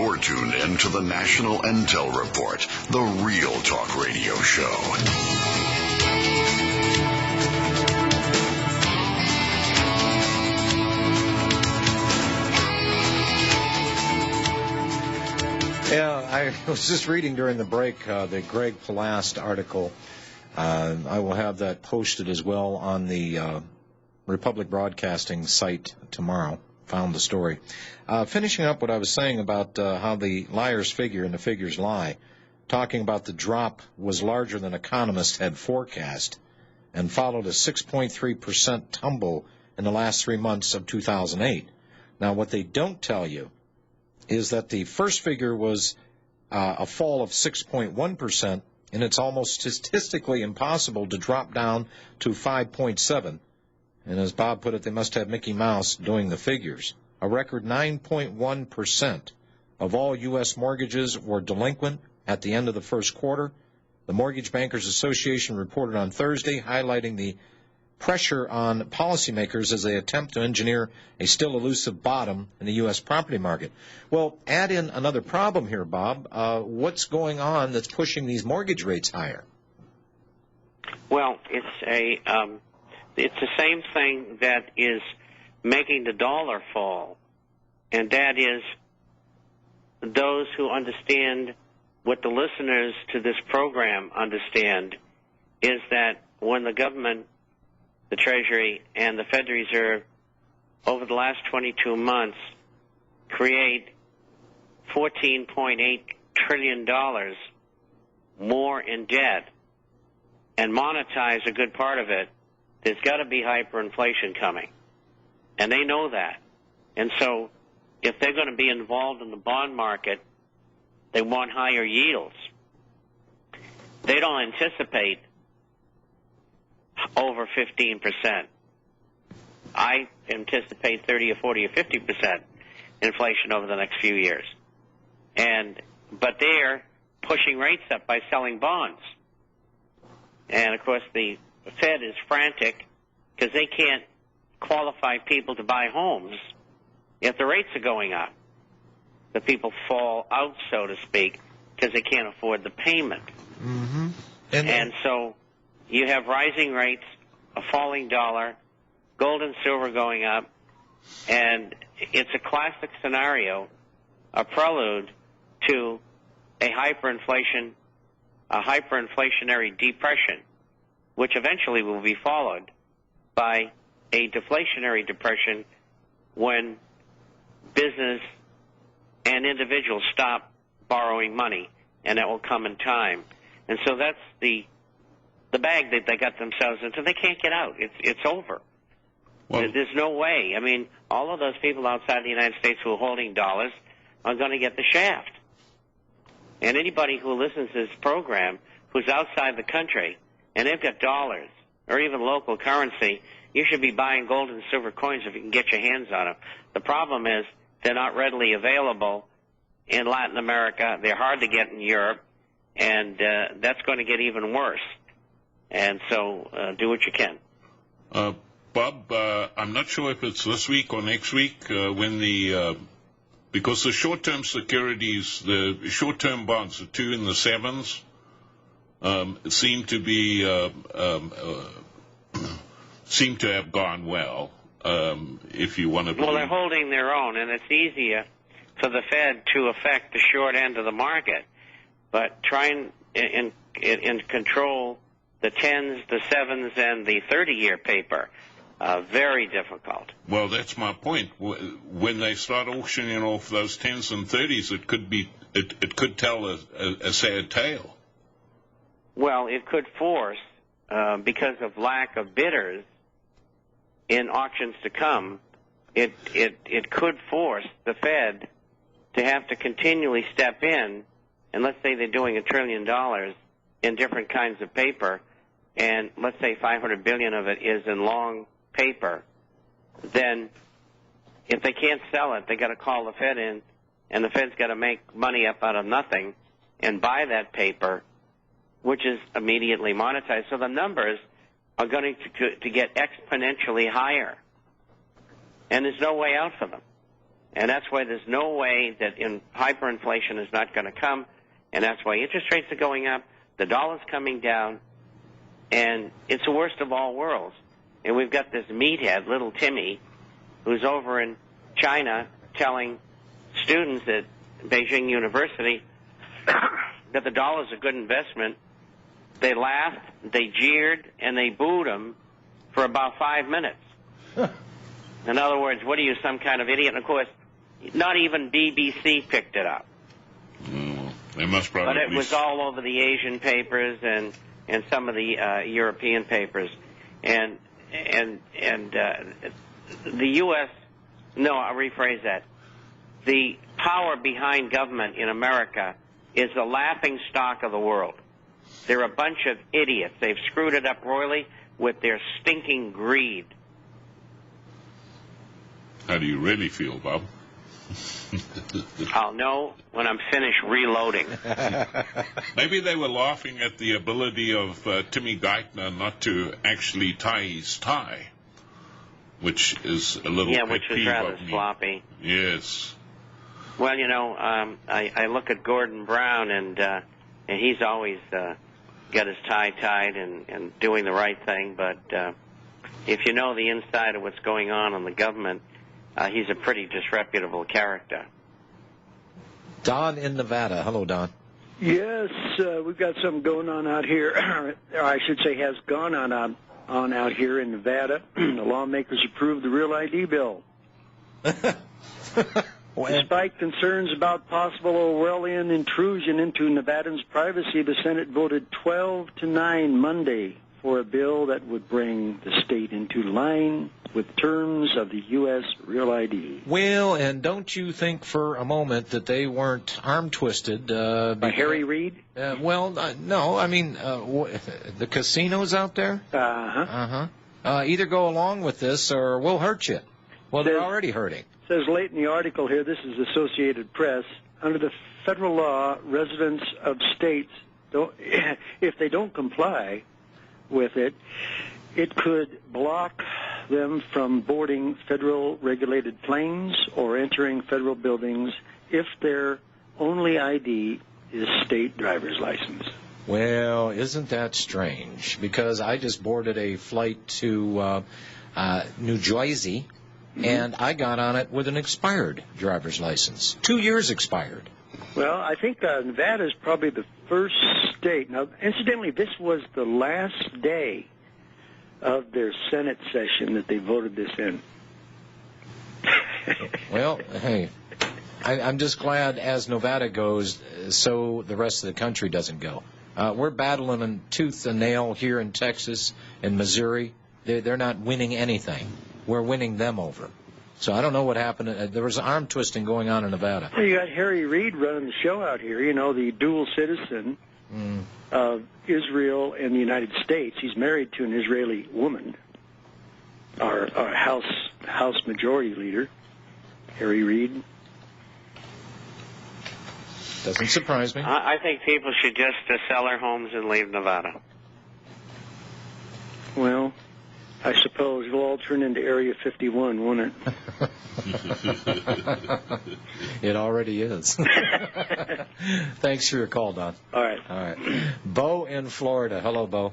You're tuned in to the National Intel Report, the Real Talk Radio Show. Yeah, I was just reading during the break the Greg Palast article. I will have that posted as well on the Republic Broadcasting site tomorrow. Found the story. Finishing up what I was saying about how the liars figure and the figures lie, talking about the drop was larger than economists had forecast and followed a 6.3% tumble in the last 3 months of 2008. Now, what they don't tell you is that the first figure was a fall of 6.1%, and it's almost statistically impossible to drop down to 5.7%. And as Bob put it, they must have Mickey Mouse doing the figures. A record 9.1% of all U.S. mortgages were delinquent at the end of the first quarter. The Mortgage Bankers Association reported on Thursday, highlighting the pressure on policymakers as they attempt to engineer a still elusive bottom in the U.S. property market. Well, add in another problem here, Bob. What's going on that's pushing these mortgage rates higher? Well, it's the same thing that is making the dollar fall, and that is those who understand what the listeners to this program understand is that when the government, the Treasury, and the Federal Reserve over the last 22 months create $14.8 trillion more in debt and monetize a good part of it, there's got to be hyperinflation coming. And they know that. And so if they're going to be involved in the bond market, they want higher yields. They don't anticipate over 15%. I anticipate 30 or 40 or 50% inflation over the next few years. But they're pushing rates up by selling bonds. And, of course, the Fed is frantic because they can't qualify people to buy homes if the rates are going up. The people fall out, so to speak, because they can't afford the payment. Mm-hmm. And so you have rising rates, a falling dollar, gold and silver going up, and it's a classic scenario, a prelude to a hyperinflationary depression, which eventually will be followed by a deflationary depression when business and individuals stop borrowing money, and that will come in time. And so that's the bag that they got themselves into. They can't get out. It's over. Well, there's no way. I mean, all of those people outside the United States who are holding dollars are going to get the shaft. And anybody who listens to this program who's outside the country and they've got dollars or even local currency, you should be buying gold and silver coins if you can get your hands on them. The problem is they're not readily available in Latin America. They're hard to get in Europe, and that's going to get even worse. And so do what you can. Bob, I'm not sure if it's this week or next week when because the short-term securities, the short-term bonds, the 2 and the 7s, seem to have gone well. If you want to. Well, they're holding their own, and it's easier for the Fed to affect the short end of the market, but trying and control the 10s, the 7s, and the 30-year paper. Very difficult. Well, that's my point. When they start auctioning off those 10s and 30s, it could tell a sad tale. Well, it could force, because of lack of bidders in auctions to come, it could force the Fed to have to continually step in, and let's say they're doing $1 trillion in different kinds of paper, and let's say $500 billion of it is in long paper, then if they can't sell it, they got to call the Fed in, and the Fed's got to make money up out of nothing and buy that paper, which is immediately monetized. So the numbers are going to get exponentially higher, and there's no way out for them. And that's why there's no way that hyperinflation is not going to come, and that's why interest rates are going up, the dollar's coming down, and it's the worst of all worlds. And we've got this meathead, little Timmy, who's over in China telling students at Beijing University that the dollar's a good investment. They laughed, they jeered, and they booed him for about 5 minutes. In other words, what are you, some kind of idiot? And, of course, not even BBC picked it up. They must probably. But it was all over the Asian papers and some of the European papers. And the U.S., no, I'll rephrase that. The power behind government in America is the laughing stock of the world. They're a bunch of idiots. They've screwed it up royally with their stinking greed. How do you really feel, Bob? I'll know when I'm finished reloading. Maybe they were laughing at the ability of Timmy Geithner not to actually tie his tie, which is a little yeah, pet which was peeve rather of me. sloppy. Yes. Well, you know, I look at Gordon Brown, and he's always got his tie tied and doing the right thing. But if you know the inside of what's going on in the government, he's a pretty disreputable character. Don in Nevada. Hello, Don. Yes, we've got something going on out here, or I should say has gone on out here in Nevada. The lawmakers approved the Real ID bill. Despite concerns about possible Orwellian intrusion into Nevadans' privacy, the Senate voted 12-9 Monday for a bill that would bring the state into line with terms of the U.S. Real ID. Well, and don't you think for a moment that they weren't arm-twisted? By Harry Reid? No. I mean, the casinos out there? Either go along with this or we'll hurt you. Well, they're already hurting. Says late in the article here, this is Associated Press, under the federal law, residents of states, if they don't comply with it, it could block them from boarding federal regulated planes or entering federal buildings if their only ID is state driver's license. Well, isn't that strange? Because I just boarded a flight to New Jersey, and I got on it with an expired driver's license. 2 years expired. Well, I think Nevada is probably the first state. Now, incidentally, this was the last day of their Senate session that they voted this in. Well, hey, I'm just glad as Nevada goes, so the rest of the country doesn't go. We're battling in tooth and nail here in Texas and Missouri. They're not winning anything. We're winning them over. So I don't know what happened. There was arm twisting going on in Nevada. Well, you got Harry Reid running the show out here, you know, the dual citizen of Israel and the United States. He's married to an Israeli woman, our House Majority Leader, Harry Reid. Doesn't surprise me. I think people should just sell their homes and leave Nevada. Well, I suppose it'll all turn into Area 51, won't it? It already is. Thanks for your call, Don. All right. Bo in Florida. Hello, Bo.